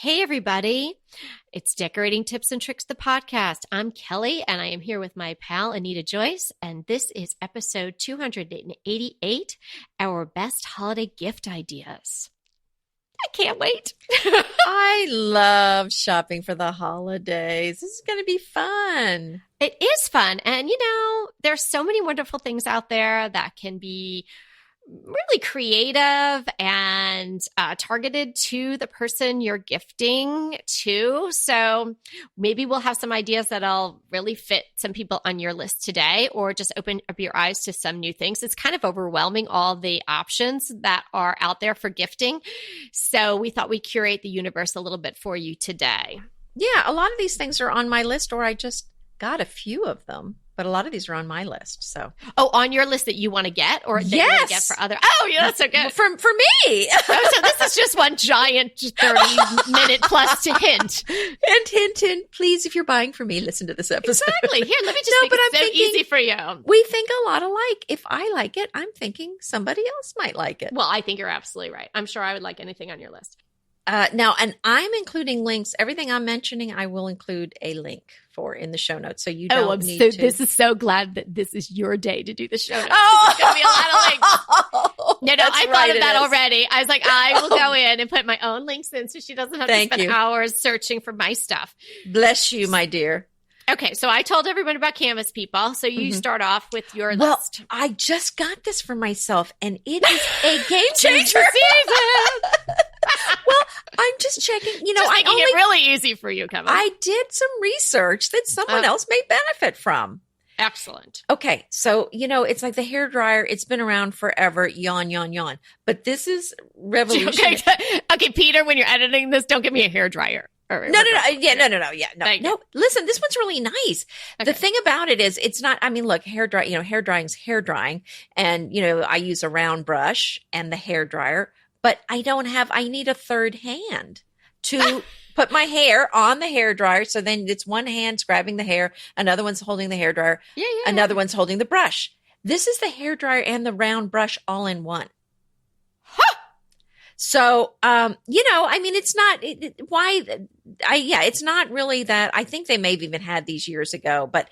Hey, everybody. It's Decorating Tips and Tricks, the podcast. I'm Kelly, and I am here with my pal, Anita Joyce, and this is episode 288, our best holiday gift ideas. I can't wait. I love shopping for the holidays. This is going to be fun. It is fun. And, there's so many wonderful things out there that can be really creative and targeted to the person you're gifting to. So maybe we'll have some ideas that'll really fit some people on your list today, or just open up your eyes to some new things. It's kind of overwhelming, all the options that are out there for gifting. So we thought we'd curate the universe a little bit for you today. Yeah, a lot of these things are on my list, or I just got a few of them. But a lot of these are on my list. So, on your list that you want to get, or that you want to get for other? Oh, yeah, that's so good for me. So this is just one giant 30-minute plus to hint. Hint. Please, if you're buying for me, listen to this episode. Exactly. Here, let me just make it so easy for you. We think a lot alike. If I like it, I'm thinking somebody else might like it. Well, I think you're absolutely right. I'm sure I would like anything on your list. Now, and I'm including links. Everything I'm mentioning, I will include a link for in the show notes. So you don't need to. This is so glad that this is your day to do the show notes. Oh, there's going to be a lot of links. No, I thought of that already. I was like, I will go in and put my own links in so she doesn't have to spend hours searching for my stuff. Bless you, my dear. Okay, so I told everyone about Canvas People. So you start off with your list. Well, I just got this for myself, and it is a game changer. Well, I'm just checking. Just making it really easy for you, Kevin. I did some research that someone else may benefit from. Excellent. Okay, so it's like the hairdryer. It's been around forever. Yawn, yawn, yawn. But this is revolutionary. Okay, Peter, when you're editing this, don't give me a hairdryer. No. Listen, this one's really nice. Okay. The thing about it is, it's not. I mean, look, hair drying's hair drying, and I use a round brush and the hair dryer. But I need a third hand to put my hair on the hair dryer. So then it's one hand's grabbing the hair, another one's holding the hair dryer, another one's holding the brush. This is the hair dryer and the round brush all in one. Huh. So, it's not, it's not really that. I think they may have even had these years ago, but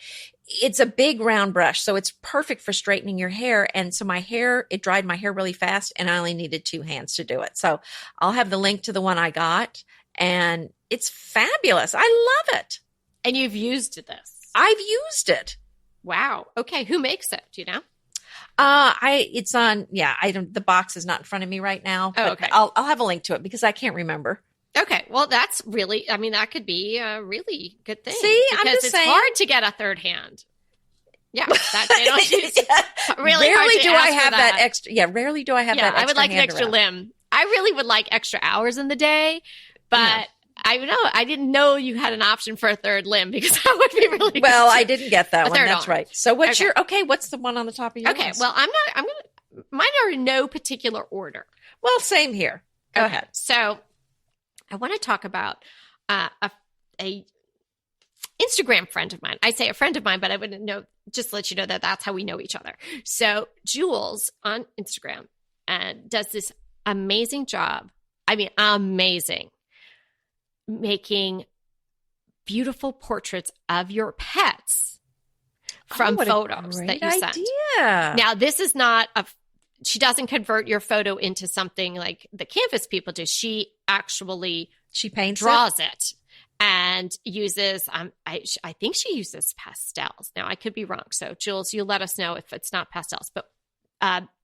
it's a big round brush. So it's perfect for straightening your hair. And so it dried my hair really fast, and I only needed two hands to do it. So I'll have the link to the one I got, and it's fabulous. I love it. And you've used this? I've used it. Wow. Okay. Who makes it? Do you know? The box is not in front of me right now. Oh, okay. I'll have a link to it because I can't remember. Okay. Well, that's really, that could be a really good thing. See, because I'm just saying. It's hard to get a third hand. Yeah. They don't use really rarely hard to do I have that extra. Yeah. Rarely do I have that extra. I would like an extra around. limb. I really would like extra hours in the day, but I didn't know you had an option for a third limb, because that would be really good. Well, I didn't get that one. That's arm. right. So what's what's the one on the top of your list? Well, mine are in no particular order. Well, same here. Go ahead. So I want to talk about a Instagram friend of mine. I say a friend of mine, but I wouldn't know, just to let you know that that's how we know each other. So Jules on Instagram does this amazing job. Amazing. Making beautiful portraits of your pets from photos that you sent. Now, this is not she doesn't convert your photo into something like the Canvas people do. She actually draws it and uses, I think she uses pastels. Now, I could be wrong. So, Jules, you let us know if it's not pastels. But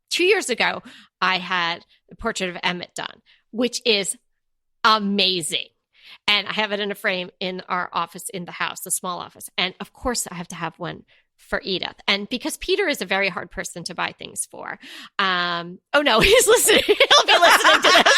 2 years ago, I had the portrait of Emmett done, which is amazing. And I have it in a frame in our office in the house, the small office. And of course, I have to have one for Edith. And because Peter is a very hard person to buy things for. Oh, no, he's listening. He'll be listening to this.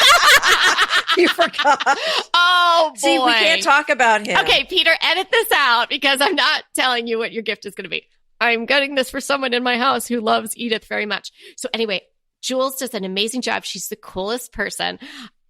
You forgot. Oh, boy. See, we can't talk about him. Okay, Peter, edit this out, because I'm not telling you what your gift is going to be. I'm getting this for someone in my house who loves Edith very much. So anyway, Jules does an amazing job. She's the coolest person.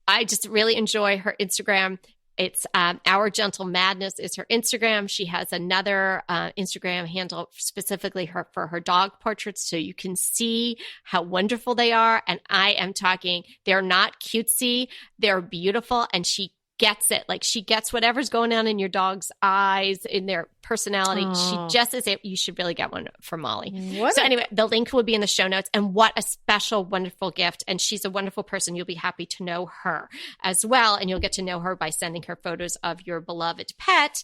I just really enjoy her Instagram. It's Our Gentle Madness is her Instagram. She has another Instagram handle specifically for her dog portraits, so you can see how wonderful they are. And I am talking, they're not cutesy, they're beautiful. And she gets it. Like she gets whatever's going on in your dog's eyes, in their personality. She just is it. You should really get one for Molly. Anyway, the link will be in the show notes. And what a special, wonderful gift. And she's a wonderful person. You'll be happy to know her as well. And you'll get to know her by sending her photos of your beloved pet.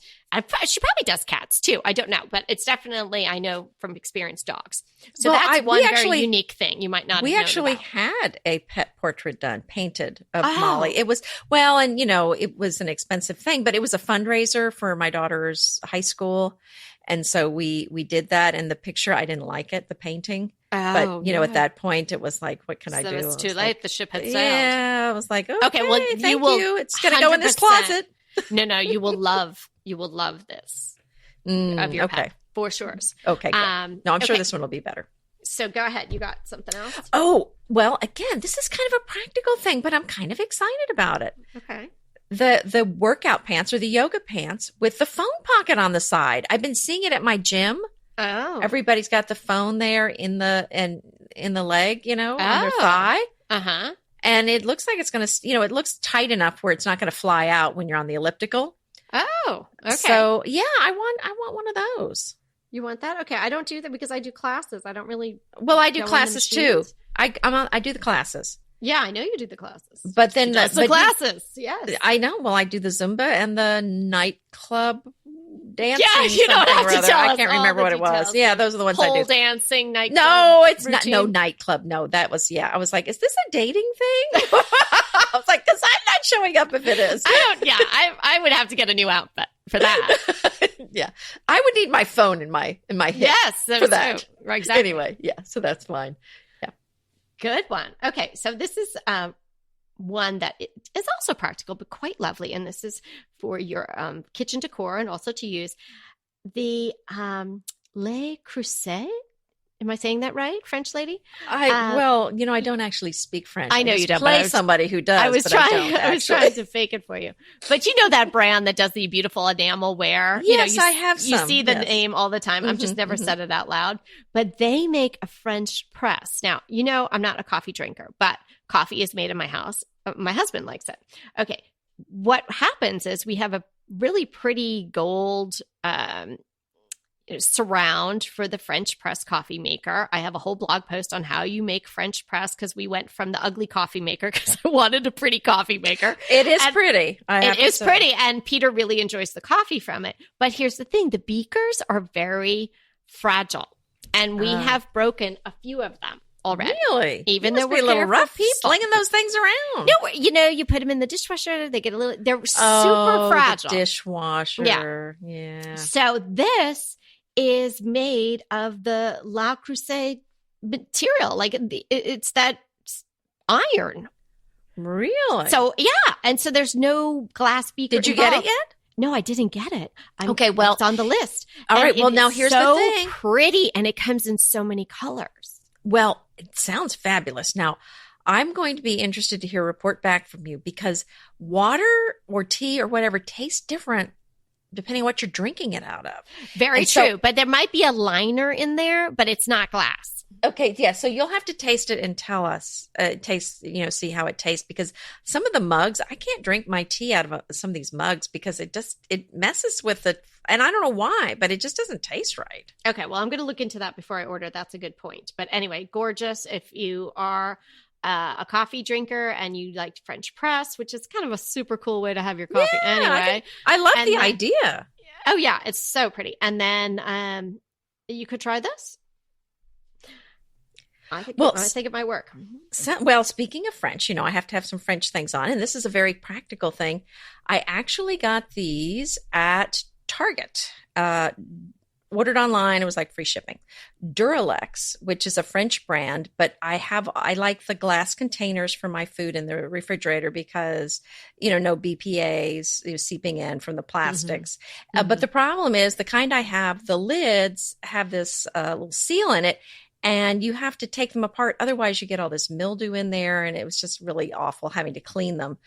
She probably does cats too. I don't know, but it's definitely, I know from experience, dogs. So that's one very unique thing. You might not have known actually about. had a pet portrait done, painted of Molly. It was, well, and you know, it was an expensive thing, but it was a fundraiser for my daughter's high school. And so we did that. And the picture, I didn't like it, the painting. But, you know, at that point, it was like, what can I do? So it's too late. Like, the ship had sailed. Yeah. I was like, okay, well, thank you. It's going to go in this closet. No, you will love this of your pet for sure. Okay. No, I'm sure this one will be better. So go ahead. You got something else? Oh, well, again, this is kind of a practical thing, but I'm kind of excited about it. Okay. The workout pants or the yoga pants with the phone pocket on the side. I've been seeing it at my gym. Oh. Everybody's got the phone there in the leg, you know, on their thigh. Uh-huh. And it looks like it's going to, you know, it looks tight enough where it's not going to fly out when you're on the elliptical. Oh, okay. So yeah, I want one of those. You want that? Okay. I don't do that because I do classes. I don't really. Well, I do classes too. I do the classes. Yeah, I know you do the classes. But then the classes, yes. I know. Well, I do the Zumba and the nightclub dancing. Yeah, you don't have to tell us I can't remember what details. it was. Yeah, those are the ones I do. Pole dancing, nightclub. No, it's routine. not. No nightclub. No, that was, yeah. I was like, is this a dating thing? I was like, because I'm not showing up if it is. I would have to get a new outfit for that. Yeah. I would need my phone in my hip. Yes, for that. Right, exactly. Anyway, yeah. So that's fine. Yeah. Good one. Okay. So this is one that is also practical, but quite lovely. And this is for your kitchen decor and also to use the Le Creuset. Am I saying that right, French lady? Well, you know, I don't actually speak French. I know you don't. Play somebody who does. I was trying to fake it for you. But you know that brand that does the beautiful enamel wear? Yes, you know, I have some. You see the name all the time. I've just never said it out loud. But they make a French press. Now, you know, I'm not a coffee drinker, but coffee is made in my house. My husband likes it. Okay. What happens is we have a really pretty gold surround for the French press coffee maker. I have a whole blog post on how you make French press because we went from the ugly coffee maker because I wanted a pretty coffee maker. It is pretty. It is pretty. And Peter really enjoys the coffee from it. But here's the thing. The beakers are very fragile. And we have broken a few of them already. Really? Even though we're a little rough people. slinging those things around. No, you know, you put them in the dishwasher. They get they're super fragile. The dishwasher. Yeah. So this is made of the Le Creuset material. Like it's that iron. Really? So yeah. And so there's no glass beaker. Did you get it yet? No, I didn't get it. Okay, well, it's on the list. All right. Well, now here's the thing. Pretty, and it comes in so many colors. Well, it sounds fabulous. Now, I'm going to be interested to hear a report back from you because water or tea or whatever tastes different depending on what you're drinking it out of. Very true. But there might be a liner in there, but it's not glass. Okay. Yeah. So you'll have to taste it and tell us, see how it tastes because some of the mugs, I can't drink my tea out of some of these mugs because it messes with it. And I don't know why, but it just doesn't taste right. Okay. Well, I'm going to look into that before I order. That's a good point. But anyway, gorgeous. If you are a coffee drinker and you like French press, which is kind of a super cool way to have your coffee anyway. I love the idea. Oh yeah, it's so pretty. And then you could try this. I think it might work. Well, speaking of French, you know, I have to have some French things on, and this is a very practical thing. I actually got these at Target. Ordered online. It was like free shipping. Duralex, which is a French brand, but I like the glass containers for my food in the refrigerator because, you know, no BPAs seeping in from the plastics. But the problem is the kind I have, the lids have this little seal in it and you have to take them apart. Otherwise you get all this mildew in there and it was just really awful having to clean them.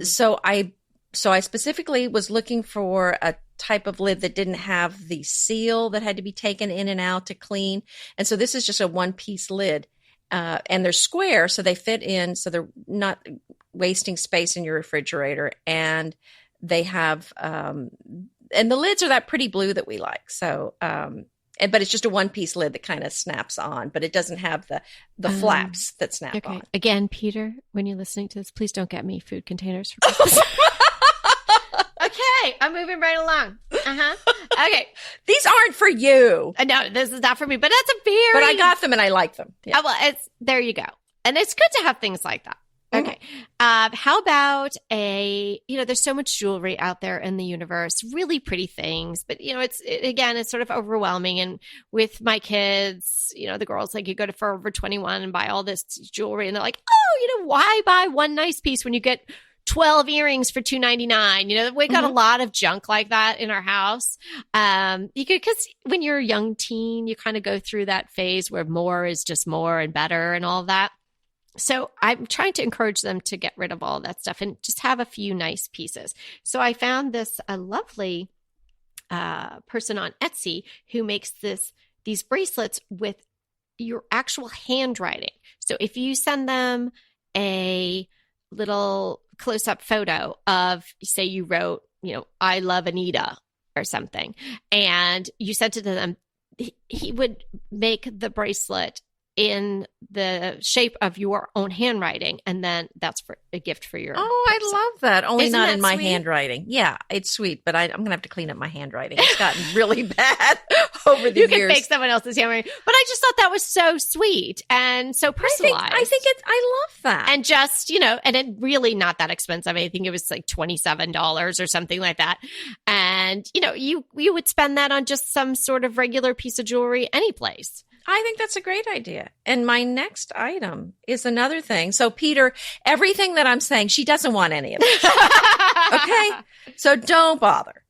So I specifically was looking for a type of lid that didn't have the seal that had to be taken in and out to clean. And so this is just a one-piece lid. And they're square, so they fit in, so they're not wasting space in your refrigerator. And they have, and the lids are that pretty blue that we like. So, but it's just a one-piece lid that kind of snaps on, but it doesn't have the flaps that snap on. Again, Peter, when you're listening to this, please don't get me food containers for Christmas. Okay, I'm moving right along. Okay. These aren't for you. No, this is not for me, but that's a very... But I got them and I like them. Yeah. Well, there you go. And it's good to have things like that. Okay. How about there's so much jewelry out there in the universe, really pretty things, but it's sort of overwhelming. And with my kids, the girls, like, you go to Forever 21 and buy all this jewelry and they're like, oh, why buy one nice piece when you get 12 earrings for $2.99? We got a lot of junk like that in our house. Because when you're a young teen, you kind of go through that phase where more is just more and better and all that. So I'm trying to encourage them to get rid of all that stuff and just have a few nice pieces. So I found a lovely person on Etsy who makes these bracelets with your actual handwriting. So if you send them a little close-up photo of, say you wrote, I love Anita or something, and you sent it to them, he would make the bracelet in the shape of your own handwriting, and then that's for a gift for your person. I love that. Only Isn't not that in my sweet? handwriting. Yeah, it's sweet, but I'm going to have to clean up my handwriting. It's gotten really bad over the years. You can fake someone else's handwriting. But I just thought that was so sweet and so personalized. I think I love that. And just, and it really not that expensive. I think it was like $27 or something like that. And, you would spend that on just some sort of regular piece of jewelry any place. I think that's a great idea. And my next item is another thing. So, Peter, everything that I'm saying, she doesn't want any of this. Okay? So don't bother.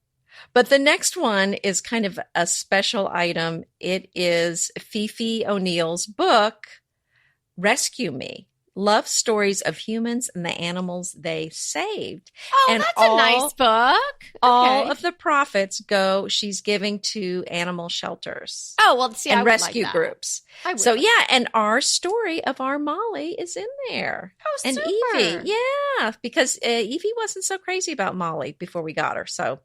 But the next one is kind of a special item. It is Fifi O'Neill's book, Rescue Me. Love stories of humans and the animals they saved. Oh, and that's a nice book. All of the profits she's giving to animal shelters. Oh, well, see, and I would rescue like that. groups. So, and our story of our Molly is in there. Oh, and super. Evie. Yeah, because Evie wasn't so crazy about Molly before we got her. So,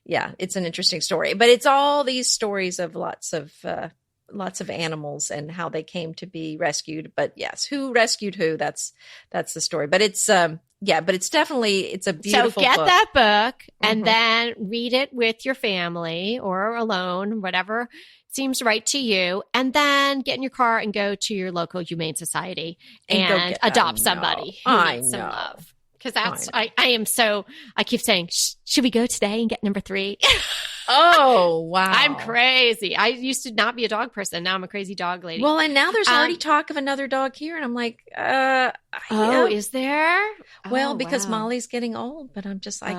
yeah, it's an interesting story. But it's all these stories of lots of animals and how they came to be rescued. But yes, who rescued who? That's the story. But it's it's a beautiful book. So get that book and Mhm. then read it with your family or alone, whatever seems right to you. And then get in your car and go to your local humane society and adopt somebody who needs some love. Because I keep saying, should we go today and get number 3? Oh, wow. I'm crazy. I used to not be a dog person. Now I'm a crazy dog lady. Well, and now there's already talk of another dog here. And I'm like, is there? Well, because wow. Molly's getting old, but I'm just, I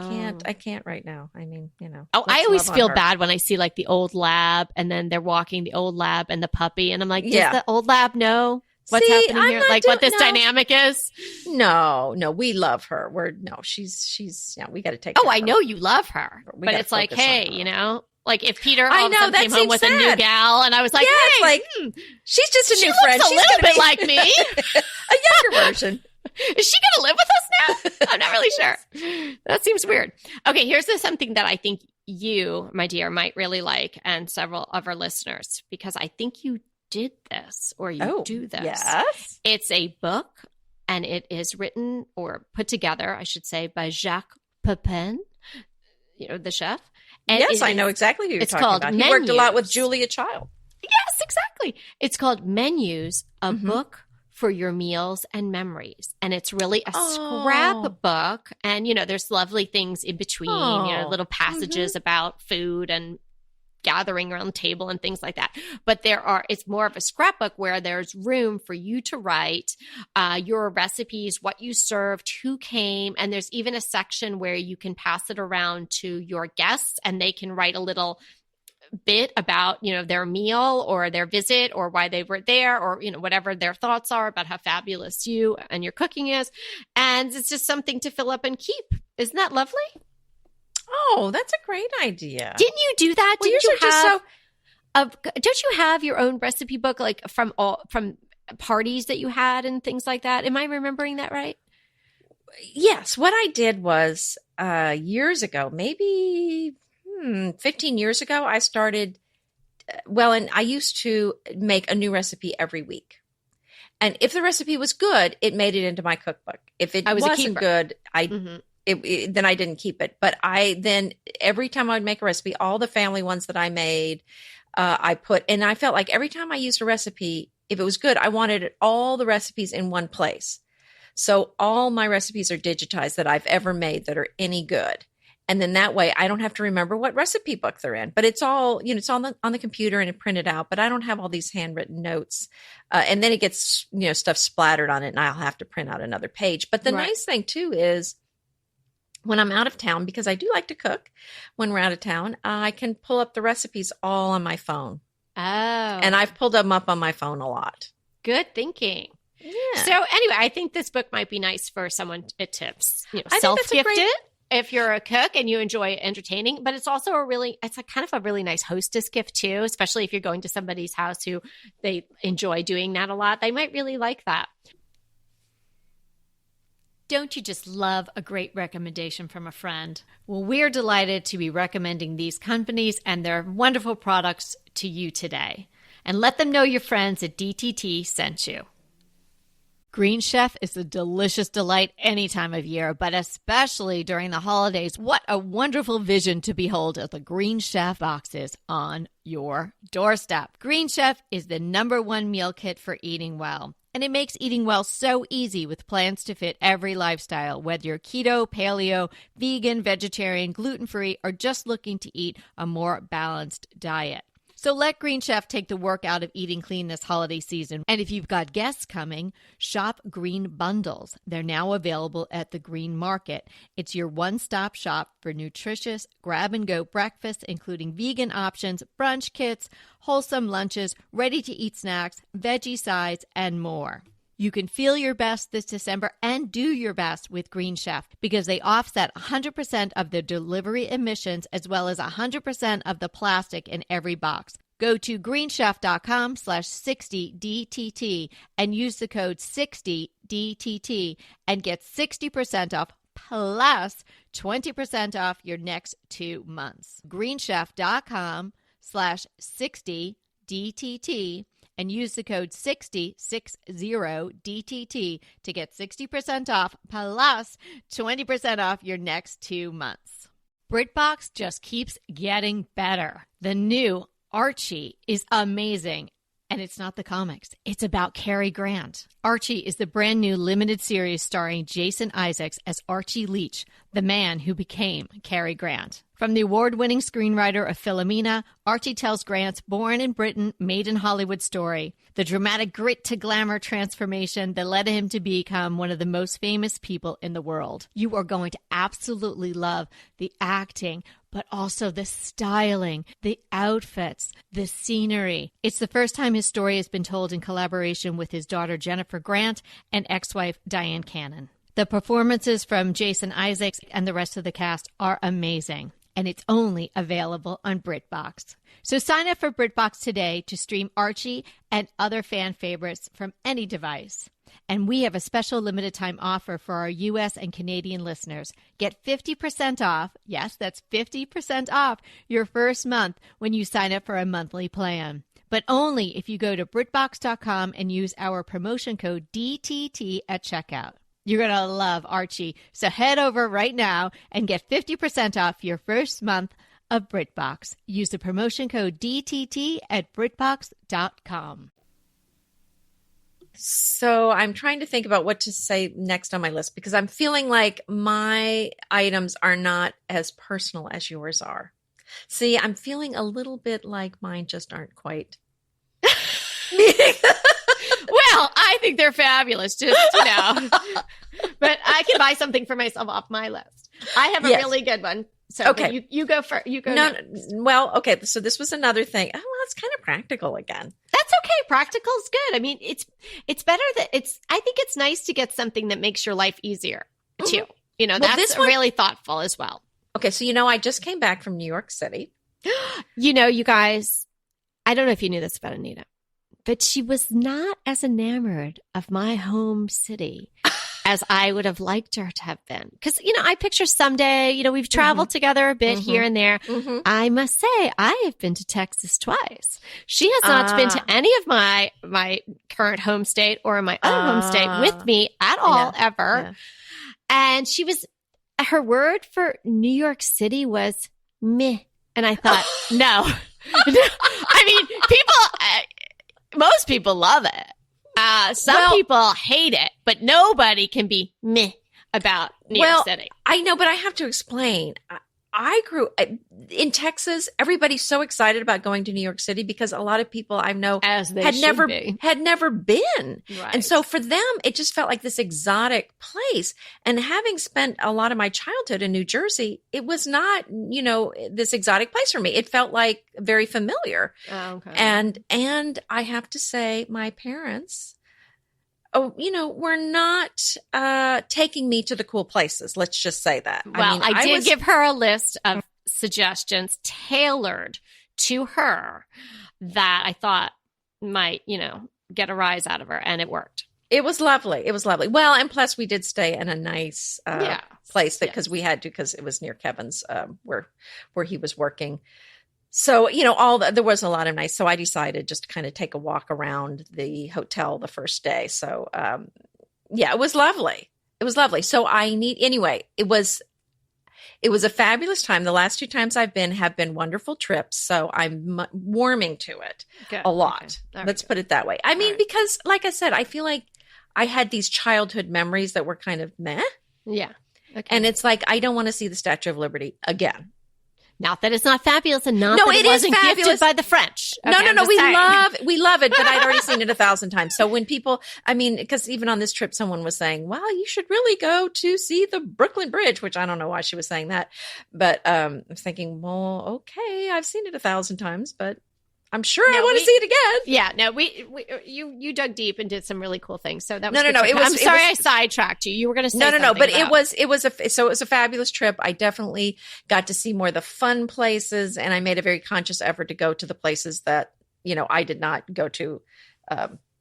can't right now. I mean, I always feel bad when I see like the old lab and then they're walking the old lab and the puppy. And I'm like, does the old lab know what's happening here? Like what this dynamic is? No, we love her. She's we got to take I know you love her, but it's like, hey, like if Peter all of a sudden came home with a new gal and I was like, hey, she's just a she new looks friend. a little bit like me. A younger version. Is she going to live with us now? I'm not really sure. That seems weird. Okay, here's something that I think you, my dear, might really like and several of our listeners, because I think you did this or you do this. Yes. It's a book and it is written or put together, I should say, by Jacques Pepin, the chef. And yes, I know exactly who you're talking about. He worked a lot with Julia Child. Yes, exactly. It's called Menus, a book for your meals and memories. And it's really a scrapbook. And, there's lovely things in between, little passages about food and gathering around the table and things like that. But it's more of a scrapbook where there's room for you to write your recipes, what you served, who came. And there's even a section where you can pass it around to your guests and they can write a little bit about, their meal or their visit or why they were there or, whatever their thoughts are about how fabulous you and your cooking is. And it's just something to fill up and keep. Isn't that lovely? Oh, that's a great idea. Didn't you do that? Well, don't you have your own recipe book, like from parties that you had and things like that? Am I remembering that right? Yes, what I did was years ago, maybe 15 years ago, I started, and I used to make a new recipe every week. And if the recipe was good, it made it into my cookbook. If it wasn't good, then I didn't keep it. But then every time I would make a recipe, all the family ones that I made, and I felt like every time I used a recipe, if it was good, I wanted all the recipes in one place. So all my recipes are digitized that I've ever made that are any good. And then that way I don't have to remember what recipe book they're in, but it's all, it's on the computer and it printed out, but I don't have all these handwritten notes. And then it gets, stuff splattered on it and I'll have to print out another page. But the nice thing too is when I'm out of town, because I do like to cook when we're out of town, I can pull up the recipes all on my phone. Oh. And I've pulled them up on my phone a lot. Good thinking. Yeah. So anyway, I think this book might be nice for someone at tips. Self-gift it if you're a cook and you enjoy entertaining, but it's also it's a kind of a really nice hostess gift too, especially if you're going to somebody's house who they enjoy doing that a lot. They might really like that. Don't you just love a great recommendation from a friend? Well, we're delighted to be recommending these companies and their wonderful products to you today. And let them know your friends at DTT sent you. Green Chef is a delicious delight any time of year, but especially during the holidays. What a wonderful vision to behold as the Green Chef boxes on your doorstep. Green Chef is the #1 meal kit for eating well. And it makes eating well so easy with plans to fit every lifestyle, whether you're keto, paleo, vegan, vegetarian, gluten-free, or just looking to eat a more balanced diet. So let Green Chef take the work out of eating clean this holiday season. And if you've got guests coming, shop Green Bundles. They're now available at the Green Market. It's your one-stop shop for nutritious grab-and-go breakfasts, including vegan options, brunch kits, wholesome lunches, ready-to-eat snacks, veggie sides, and more. You can feel your best this December and do your best with Green Chef because they offset 100% of the delivery emissions as well as 100% of the plastic in every box. Go to greenchef.com/60DTT and use the code 60DTT and get 60% off plus 20% off your next 2 months. greenchef.com/60DTT and use the code 60DTT to get 60% off plus 20% off your next 2 months. BritBox just keeps getting better. The new Archie is amazing. And it's not the comics. It's about Cary Grant. Archie is the brand new limited series starring Jason Isaacs as Archie Leach, the man who became Cary Grant. From the award-winning screenwriter of Philomena, Archie tells Grant's born in Britain, made in Hollywood story, the dramatic grit to glamour transformation that led him to become one of the most famous people in the world. You are going to absolutely love the acting, but also the styling, the outfits, the scenery. It's the first time his story has been told in collaboration with his daughter Jennifer Grant and ex-wife Diane Cannon. The performances from Jason Isaacs and the rest of the cast are amazing, and it's only available on BritBox. So sign up for BritBox today to stream Archie and other fan favorites from any device. And we have a special limited time offer for our U.S. and Canadian listeners. Get 50% off, yes, that's 50% off your first month when you sign up for a monthly plan. But only if you go to BritBox.com and use our promotion code DTT at checkout. You're going to love Archie. So head over right now and get 50% off your first month of BritBox. Use the promotion code DTT at BritBox.com. So I'm trying to think about what to say next on my list because I'm feeling like my items are not as personal as yours are. See, I'm feeling a little bit like mine just aren't quite. Well, I think they're fabulous, just, but I can buy something for myself off my list. I have a really good one. So okay. You go first. You go No, next. well, okay. So this was another thing. Oh, well, it's kind of practical again. That's okay. Practical's good. I mean, it's better that I think it's nice to get something that makes your life easier too. Well, that's really thoughtful as well. Okay. So, I just came back from New York City. You guys, I don't know if you knew this about Anita, but she was not as enamored of my home city as I would have liked her to have been. Because, I picture someday, we've traveled together a bit here and there. I must say, I have been to Texas twice. She has not been to any of my current home state or my other home state with me at all, ever. Yeah. And her word for New York City was meh. And I thought, no. I mean, most people love it. Some people hate it, but nobody can be meh about New York City. I know, but I have to explain. I grew in Texas. Everybody's so excited about going to New York City because a lot of people I know had never been. Right. And so for them, it just felt like this exotic place. And having spent a lot of my childhood in New Jersey, it was not, this exotic place for me. It felt like very familiar. Oh, okay. And I have to say, my parents, were not taking me to the cool places. Let's just say that. Well, I did give her a list of suggestions tailored to her that I thought might, get a rise out of her, and it worked. It was lovely. Well, and plus we did stay in a nice place because we had to, because it was near Kevin's where he was working. So, there was a lot of nice. So I decided just to kind of take a walk around the hotel the first day. So, it was lovely. So anyway, it was a fabulous time. The last 2 times I've been have been wonderful trips. So I'm warming to it a lot. Okay. Let's put it that way. I mean, because like I said, I feel like I had these childhood memories that were kind of meh. Yeah. Okay. And it's like, I don't want to see the Statue of Liberty again. Not that it's not fabulous, and not that it wasn't gifted by the French. Okay, no. We love it, but I'd already seen it 1,000 times. So when people, because even on this trip, someone was saying, "Well, you should really go to see the Brooklyn Bridge," which I don't know why she was saying that, but I was thinking, well, okay, I've seen it 1,000 times, but I'm sure I want to see it again. Yeah, no, you dug deep and did some really cool things. So that was no. I'm sorry I sidetracked you. You were going to say something. No. But it was a fabulous trip. I definitely got to see more of the fun places, and I made a very conscious effort to go to the places that I did not go to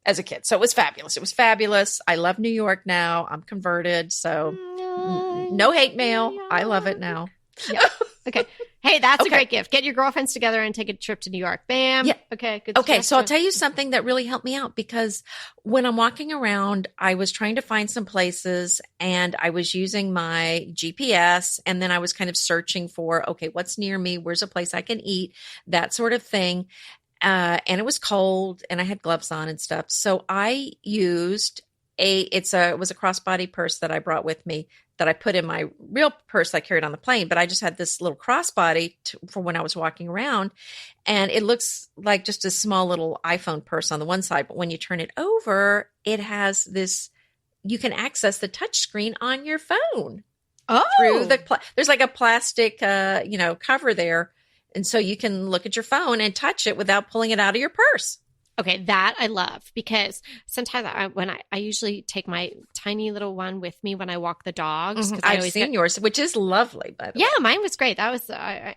as a kid. So it was fabulous. I love New York now. I'm converted, so no hate mail. I love it now. Yeah. Okay. Hey, that's a great gift. Get your girlfriends together and take a trip to New York. Bam. Yeah. Okay. Good. Okay. So I'll tell you something that really helped me out, because when I'm walking around, I was trying to find some places and I was using my GPS, and then I was kind of searching for, okay, what's near me? Where's a place I can eat? That sort of thing. And it was cold and I had gloves on and stuff. So I used it was a crossbody purse that I brought with me that I put in my real purse I carried on the plane, but I just had this little crossbody for when I was walking around, and it looks like just a small little iPhone purse on the one side, but when you turn it over, it has this, you can access the touch screen on your phone. Through there's like a plastic, cover there. And so you can look at your phone and touch it without pulling it out of your purse. Okay, that I love, because sometimes I usually take my tiny little one with me when I walk the dogs. Mm-hmm. I've seen yours, which is lovely, by the way. Yeah, mine was great. That was I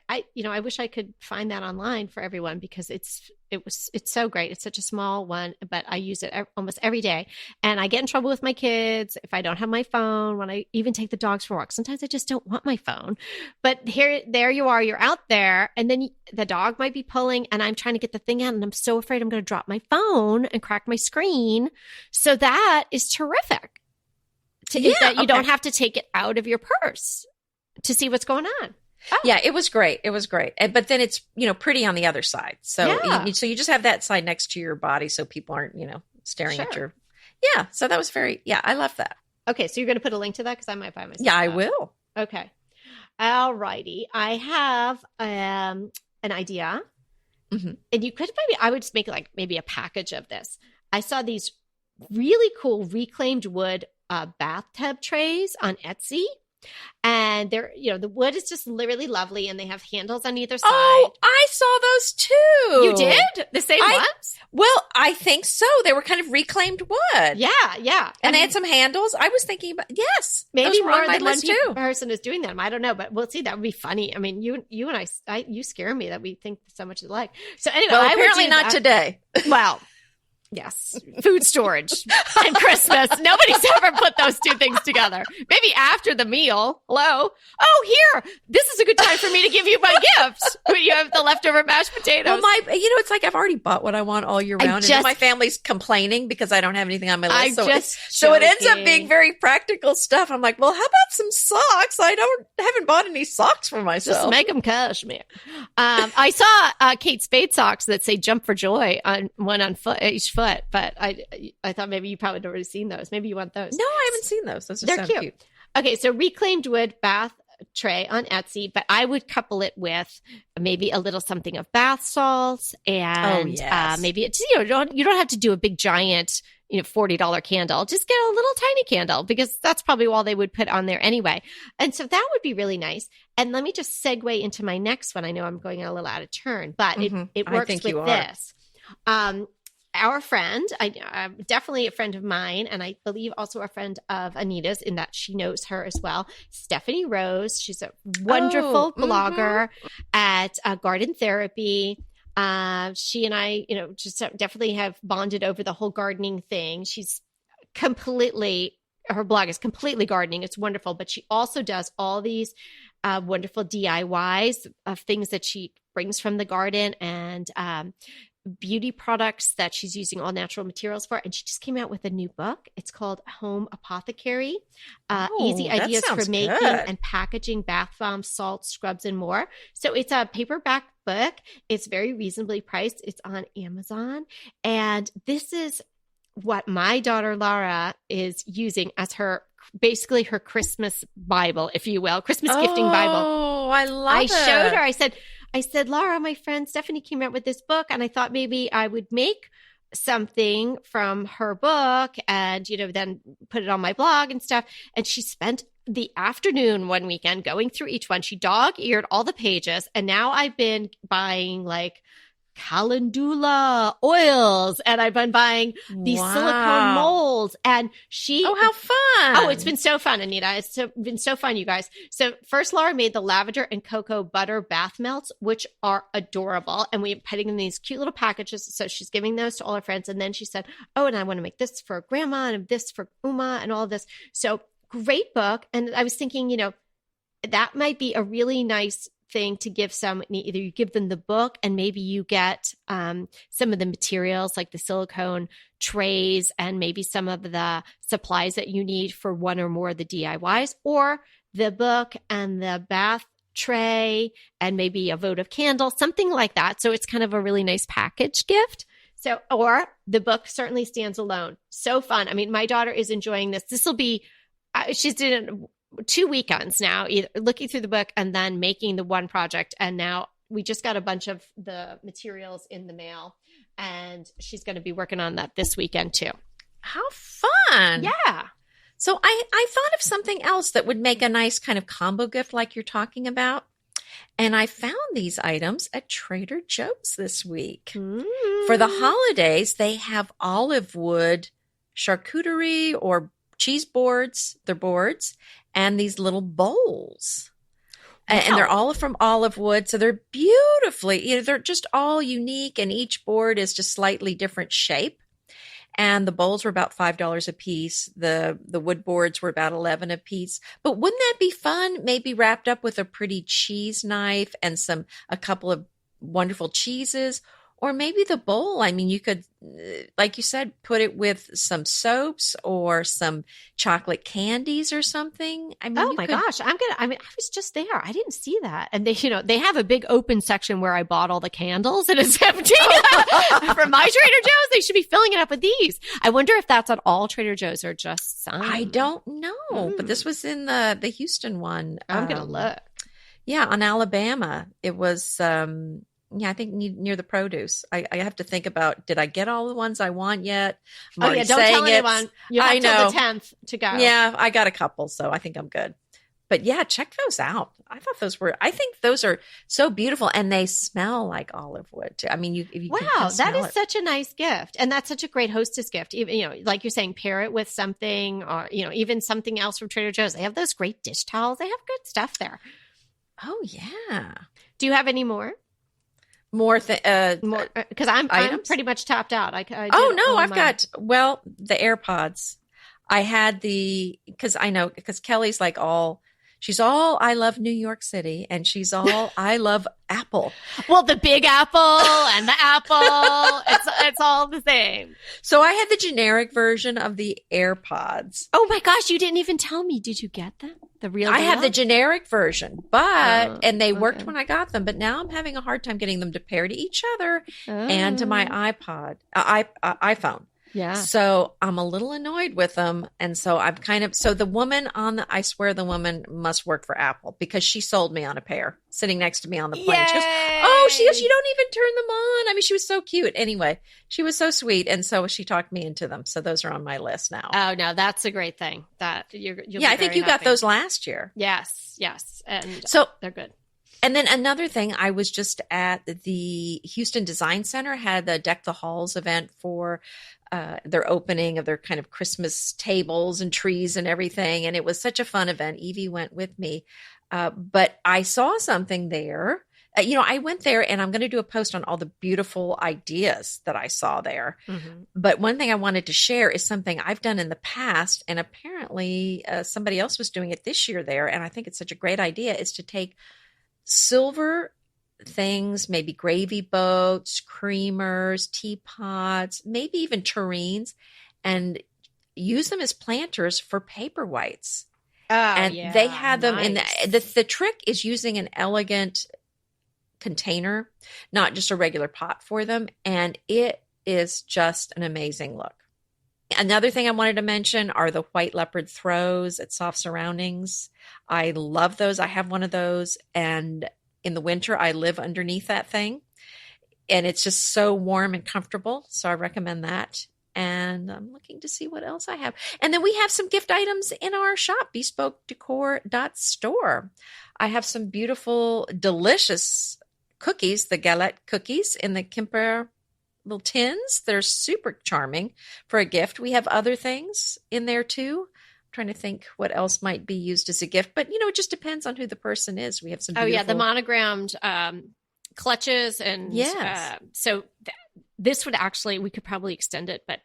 wish I could find that online for everyone, because it's so great. It's such a small one, but I use it almost every day. And I get in trouble with my kids if I don't have my phone, when I even take the dogs for walks. Sometimes I just don't want my phone. But there you are, you're out there, and then the dog might be pulling, and I'm trying to get the thing out, and I'm so afraid I'm going to drop my phone and crack my screen. So that is terrific. That you don't have to take it out of your purse to see what's going on. Oh. Yeah, it was great. But then it's, pretty on the other side. So, so you just have that side next to your body so people aren't, staring at your, So that was I love that. Okay. So you're going to put a link to that? Because I might buy myself. Yeah, I will. Okay. All righty. I have an idea. Mm-hmm. And you could I would just make maybe a package of this. I saw these really cool reclaimed wood bathtub trays on Etsy. And they're, the wood is just really lovely, and they have handles on either side. Oh, I saw those too. You did? The same ones? Well, I think so. They were kind of reclaimed wood. Yeah. And they had some handles. I was thinking about, yes. Maybe more than one person is doing them. I don't know, but we'll see. That would be funny. I mean, you and I you scare me that we think so much alike. So anyway, well, apparently not today. Well, Yes. Food storage and Christmas. Nobody's ever put those two things together. Maybe after the meal. Hello. Oh, here. This is a good time for me to give you my gift. When you have the leftover mashed potatoes. Well, it's like I've already bought what I want all year round. And then my family's complaining because I don't have anything on my list. So it ends up being very practical stuff. I'm like, well, how about some socks? I haven't bought any socks for myself. Just make them cashmere. I saw Kate Spade socks that say "Jump for Joy" on one on each foot, but I thought maybe you probably had already seen those. Maybe you want those. No, I haven't seen those. Those are cute. Okay, so reclaimed wood bath tray on Etsy, but I would couple it with maybe a little something of bath salts and maybe it's you don't have to do a big giant $40 candle. Just get a little tiny candle because that's probably all they would put on there anyway. And so that would be really nice. And let me just segue into my next one. I know I'm going a little out of turn, but it works with this. Our friend, definitely a friend of mine, and I believe also a friend of Anita's in that she knows her as well, Stephanie Rose. She's a wonderful blogger at Garden Therapy. She and I, just definitely have bonded over the whole gardening thing. Her blog is completely gardening. It's wonderful, but she also does all these wonderful DIYs of things that she brings from the garden and beauty products that she's using all natural materials for. And she just came out with a new book. It's called Home Apothecary, Easy Ideas for Making and Packaging Bath Bombs, Salts, Scrubs, and more. So it's a paperback book. It's very reasonably priced. It's on Amazon. And this is what my daughter Laura is using as basically her Christmas Bible, if you will, Christmas gifting Bible. Oh, I love it. I showed her, I said, Laura, my friend Stephanie came out with this book, and I thought maybe I would make something from her book and, then put it on my blog and stuff. And she spent the afternoon one weekend going through each one. She dog-eared all the pages. And now I've been buying calendula oils, and I've been buying these silicone molds, and Oh, how fun. Oh, it's been so fun, Anita. It's been so fun, you guys. So first, Laura made the lavender and cocoa butter bath melts, which are adorable, and we're putting in these cute little packages. So she's giving those to all her friends, and then she said, oh, and I want to make this for grandma and this for Uma and all of this. So great book. And I was thinking, that might be a really nice thing to give someone. Either you give them the book and maybe you get some of the materials like the silicone trays and maybe some of the supplies that you need for one or more of the DIYs, or the book and the bath tray and maybe a votive candle, something like that. So it's kind of a really nice package gift. So, or the book certainly stands alone. So fun. I mean, my daughter is enjoying this. This will be, she's doing 2 weekends now, either looking through the book and then making the one project. And now we just got a bunch of the materials in the mail, and she's going to be working on that this weekend too. How fun. Yeah. So I thought of something else that would make a nice kind of combo gift like you're talking about. And I found these items at Trader Joe's this week. For the holidays, they have olive wood charcuterie or cheese boards, they're boards, and these little bowls. Wow. And they're all from olive wood. So they're beautifully, they're just all unique, and each board is just slightly different shape. And the bowls were about $5 a piece. The wood boards were about $11 a piece. But wouldn't that be fun? Maybe wrapped up with a pretty cheese knife and a couple of wonderful cheeses. Or maybe the bowl, I mean, you could, like you said, put it with some soaps or some chocolate candies or something. I mean, oh my gosh. I was just there. I didn't see that. And they have a big open section where I bought all the candles, and it's empty. From my Trader Joe's, they should be filling it up with these. I wonder if that's at all Trader Joe's or just some. I don't know, but this was in the Houston one. I'm going to look. Yeah, on Alabama. It was, I think near the produce. I have to think about, did I get all the ones I want yet? Don't tell anyone. You have till the 10th to go. Yeah, I got a couple, so I think I'm good. But yeah, check those out. I think those are so beautiful, and they smell like olive wood too. I mean, wow, that is such a nice gift. And that's such a great hostess gift. Even, like you're saying, pair it with something, or, even something else from Trader Joe's. They have those great dish towels. They have good stuff there. Oh yeah. Do you have any more? more because I'm items? pretty much tapped out. I did Oh no, all I've my- got the AirPods. I had because Kelly's like she's all I love New York City, and she's all I love Apple. Well, the Big Apple and the Apple, it's all the same. So I had the generic version of the AirPods. Oh my gosh, you didn't even tell me. Did you get them? The real I deal? have the generic version, and they worked okay. when I got them, but now I'm having a hard time getting them to pair to each other and to my iPhone. Yeah. So I'm a little annoyed with them. And so the woman I swear the woman must work for Apple, because she sold me on a pair sitting next to me on the plane. She goes, you don't even turn them on. I mean, she was so cute. Anyway, she was so sweet. And so she talked me into them. So those are on my list now. Oh, no, that's a great thing. That you'll I think you got those last year. Yes. And so they're good. And then another thing, I was just at the Houston Design Center, had the Deck the Halls event for their opening of their kind of Christmas tables and trees and everything. And it was such a fun event. Evie went with me. But I saw something there. I went there, and I'm going to do a post on all the beautiful ideas that I saw there. Mm-hmm. But one thing I wanted to share is something I've done in the past, and apparently somebody else was doing it this year there. And I think it's such a great idea, is to take silver things, maybe gravy boats, creamers, teapots, maybe even tureens, and use them as planters for paperwhites. And they had them in the trick is using an elegant container, not just a regular pot for them. And it is just an amazing look. Another thing I wanted to mention are the white leopard throws at Soft Surroundings. I love those. I have one of those. And in the winter, I live underneath that thing. And it's just so warm and comfortable. So I recommend that. And I'm looking to see what else I have. And then we have some gift items in our shop, bespokedecor.store. I have some beautiful, delicious cookies, the galette cookies in the Kemper little tins. They're super charming for a gift. We have other things in there too. I'm trying to think what else might be used as a gift, but it just depends on who the person is. We have some beautiful... the monogrammed clutches, and this would actually, we could probably extend it, but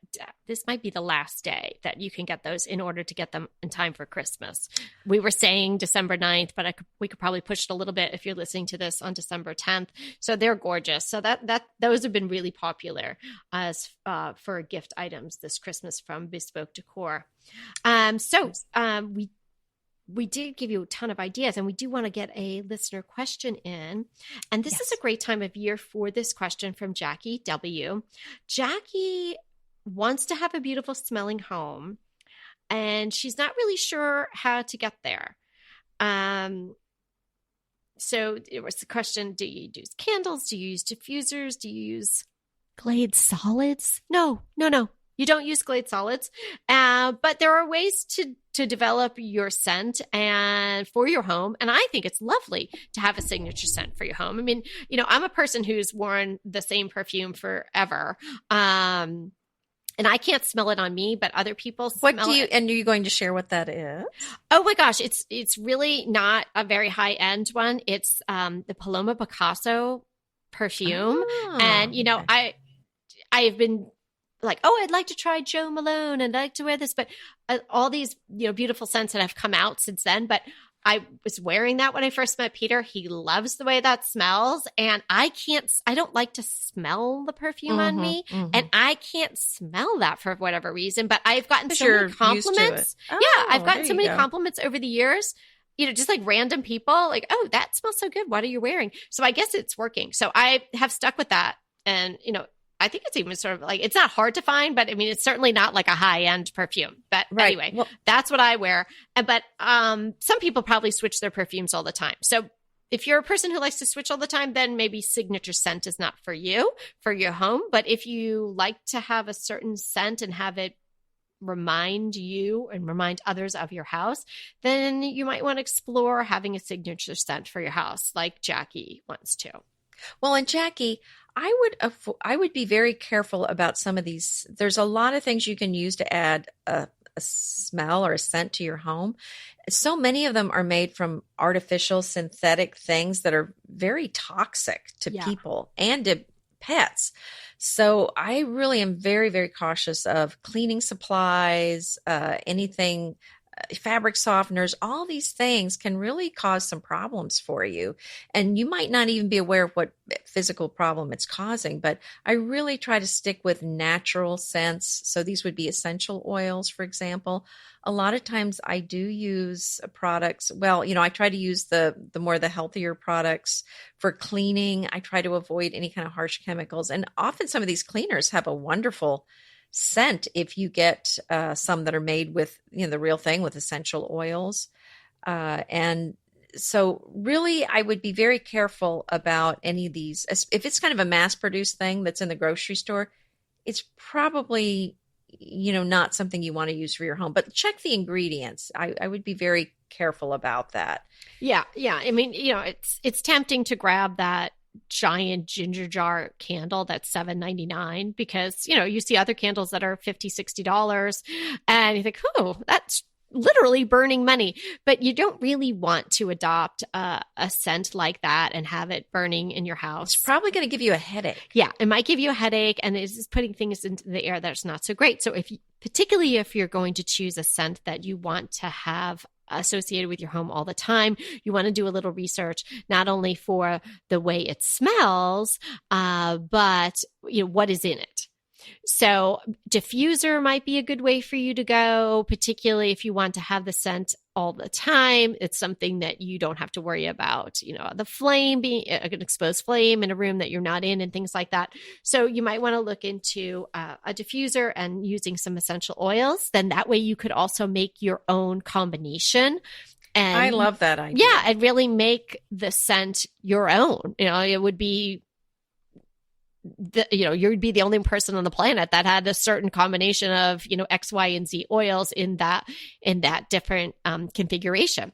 this might be the last day that you can get those in order to get them in time for Christmas. We were saying December 9th, but we could probably push it a little bit if you're listening to this on December 10th. So they're gorgeous. So those have been really popular as for gift items this Christmas from Bespoke Decor. We did give you a ton of ideas, and we do want to get a listener question in. And this is a great time of year for this question from Jackie W. Jackie wants to have a beautiful smelling home, and she's not really sure how to get there. So it was the question, do you use candles? Do you use diffusers? Do you use Glade solids? No. You don't use Glade solids, but there are ways to develop your scent and for your home. And I think it's lovely to have a signature scent for your home. I mean, I'm a person who's worn the same perfume forever. And I can't smell it on me, but other people smell it. And are you going to share what that is? Oh my gosh. It's really not a very high end one. It's the Paloma Picasso perfume. Oh, and, okay. I've been like, I'd like to try Jo Malone and I'd like to wear this, but all these, beautiful scents that have come out since then. But I was wearing that when I first met Peter. He loves the way that smells, and I don't like to smell the perfume on me, and I can't smell that for whatever reason, but I've gotten so many compliments. I've gotten so many compliments over the years, just like random people like, oh, that smells so good. What are you wearing? So I guess it's working. So I have stuck with that. And, I think it's even sort of like, it's not hard to find, but I mean, it's certainly not like a high end perfume. But anyway, that's what I wear. But some people probably switch their perfumes all the time. So if you're a person who likes to switch all the time, then maybe signature scent is not for you, for your home. But if you like to have a certain scent and have it remind you and remind others of your house, then you might want to explore having a signature scent for your house, like Jackie wants to. Well, and Jackie, I would be very careful about some of these. There's a lot of things you can use to add a a smell or a scent to your home. So many of them are made from artificial synthetic things that are very toxic to people and to pets. So I really am very, very cautious of cleaning supplies, anything, fabric softeners. All these things can really cause some problems for you. And you might not even be aware of what physical problem it's causing, but I really try to stick with natural scents. So these would be essential oils, for example. A lot of times I do use products. Well, I try to use the healthier products for cleaning. I try to avoid any kind of harsh chemicals. And often some of these cleaners have a wonderful scent if you get some that are made with the real thing with essential oils. And so really I would be very careful about any of these. If it's kind of a mass produced thing that's in the grocery store, it's probably not something you want to use for your home, but check the ingredients. I would be very careful about that. Yeah. I mean, it's tempting to grab that giant ginger jar candle that's $7.99 because you see other candles that are $50-$60 and you think, oh, that's literally burning money. But you don't really want to adopt a scent like that and have it burning in your house. It's probably going to give you a headache. Yeah, it might give you a headache, and it's just putting things into the air that's not so great. So particularly if you're going to choose a scent that you want to have associated with your home all the time, you want to do a little research, not only for the way it smells, but what is in it. So diffuser might be a good way for you to go, particularly if you want to have the scent all the time. It's something that you don't have to worry about, the flame being an exposed flame in a room that you're not in and things like that. So you might want to look into a diffuser and using some essential oils. Then that way you could also make your own combination. And I love that idea. Yeah, and really make the scent your own. It would be you'd be the only person on the planet that had a certain combination of, X, Y, and Z oils in that different configuration.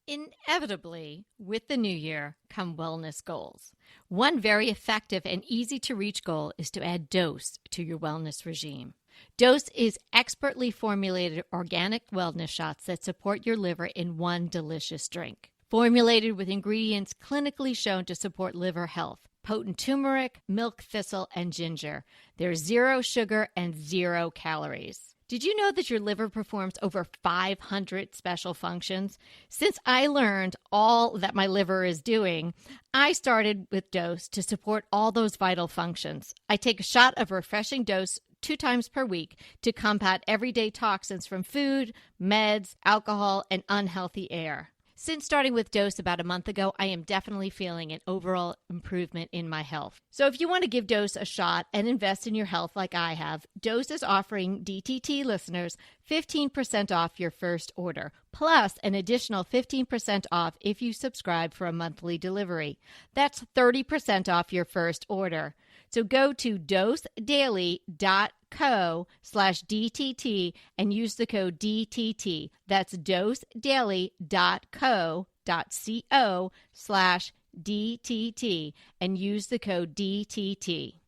Inevitably, with the new year come wellness goals. One very effective and easy to reach goal is to add Dose to your wellness regime. Dose is expertly formulated organic wellness shots that support your liver in one delicious drink. Formulated with ingredients clinically shown to support liver health. Potent turmeric, milk thistle, and ginger. There's 0 sugar and 0 calories. Did you know that your liver performs over 500 special functions? Since I learned all that my liver is doing, I started with Dose to support all those vital functions. I take a shot of refreshing Dose 2 times per week to combat everyday toxins from food, meds, alcohol, and unhealthy air. Since starting with Dose about a month ago, I am definitely feeling an overall improvement in my health. So if you want to give Dose a shot and invest in your health like I have, Dose is offering DTT listeners 15% off your first order, plus an additional 15% off if you subscribe for a monthly delivery. That's 30% off your first order. So go to dosedaily.co/DTT and use the code DTT. That's dosedaily.co.co/DTT and use the code DTT.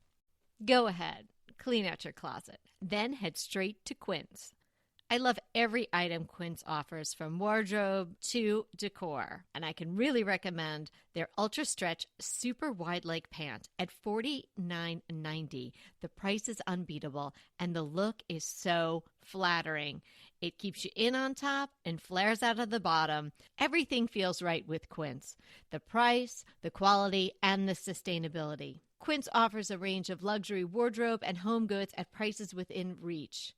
Go ahead, clean out your closet, then head straight to Quince. I love every item Quince offers, from wardrobe to decor, and I can really recommend their Ultra Stretch Super Wide Leg Pant at $49.90. The price is unbeatable, and the look is so flattering. It keeps you in on top and flares out of the bottom. Everything feels right with Quince. The price, the quality, and the sustainability. Quince offers a range of luxury wardrobe and home goods at prices within reach.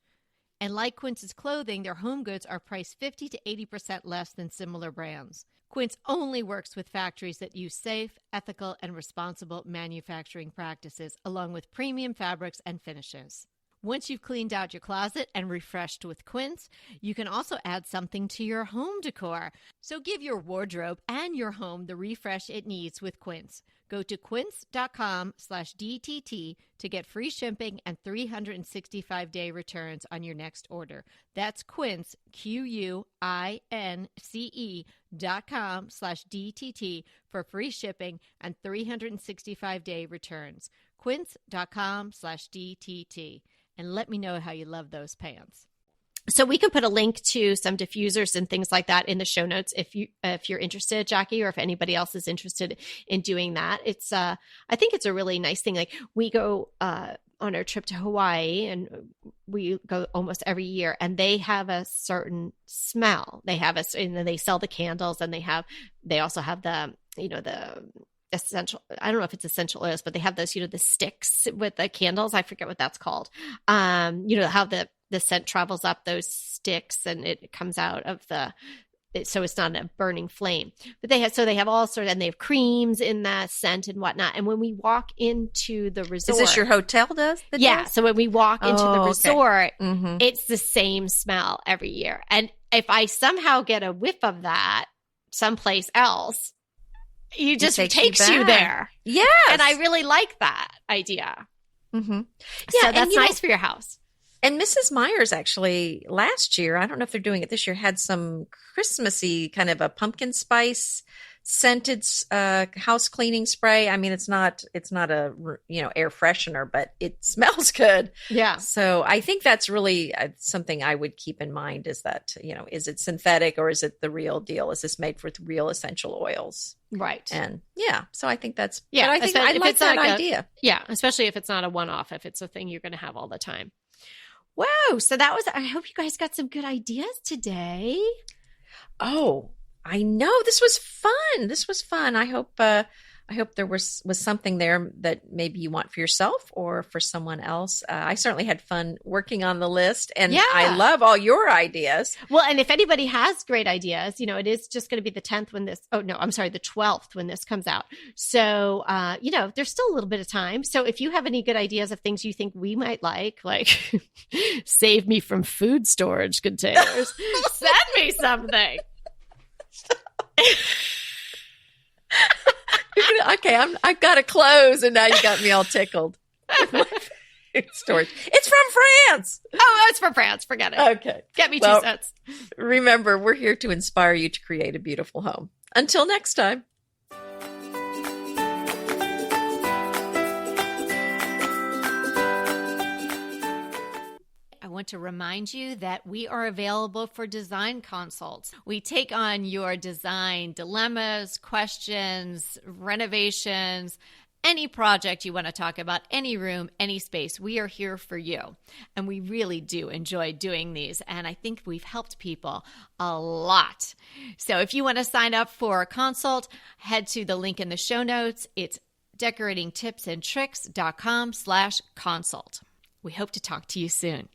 And like Quince's clothing, their home goods are priced 50 to 80% less than similar brands. Quince only works with factories that use safe, ethical, and responsible manufacturing practices, along with premium fabrics and finishes. Once you've cleaned out your closet and refreshed with Quince, you can also add something to your home decor. So give your wardrobe and your home the refresh it needs with Quince. Go to quince.com/DTT to get free shipping and 365-day returns on your next order. That's Quince, QUINCE.com/DTT for free shipping and 365-day returns. Quince.com/DTT. And let me know how you love those pants. So we can put a link to some diffusers and things like that in the show notes if you're interested, Jackie, or if anybody else is interested in doing that. It's I think it's a really nice thing. Like we go on our trip to Hawaii, and we go almost every year, and they have a certain smell. And then they sell the candles, and they also have the essential, I don't know if it's essential oils, but they have those, the sticks with the candles. I forget what that's called. How the scent travels up those sticks and it comes out of so it's not a burning flame. But they have all sorts, and they have creams in that scent and whatnot. And when we walk into the resort, is this your hotel does? Yeah. So when we walk into the resort, Mm-hmm. it's the same smell every year. And if I somehow get a whiff of that someplace else, it takes you there. Yes. And I really like that idea. Mm-hmm. Yeah, so that's nice for your house. And Mrs. Myers actually last year, I don't know if they're doing it this year, had some Christmassy kind of a pumpkin spice scented house cleaning spray. I mean, it's not a air freshener, but it smells good. Yeah. So I think that's really something I would keep in mind is that, is it synthetic or is it the real deal? Is this made with real essential oils? Right. And so I think that's, yeah, but I think I like that idea. Yeah. Especially if it's not a one-off, if it's a thing you're going to have all the time. Wow. So I hope you guys got some good ideas today. Oh, I know. This was fun. I hope there was something there that maybe you want for yourself or for someone else. I certainly had fun working on the list, and I love all your ideas. Well, and if anybody has great ideas, it is just going to be the 10th when the 12th when this comes out. So, there's still a little bit of time. So if you have any good ideas of things you think we might like save me from food storage containers, send me something. Okay, I've got to close, and now you got me all tickled. Story. It's from France. Oh, it's from France. Forget it. Okay. Get me 2 cents. Remember, we're here to inspire you to create a beautiful home. Until next time. I want to remind you that we are available for design consults. We take on your design dilemmas, questions, renovations, any project you want to talk about, any room, any space. We are here for you. And we really do enjoy doing these. And I think we've helped people a lot. So if you want to sign up for a consult, head to the link in the show notes. It's decoratingtipsandtricks.com/consult. We hope to talk to you soon.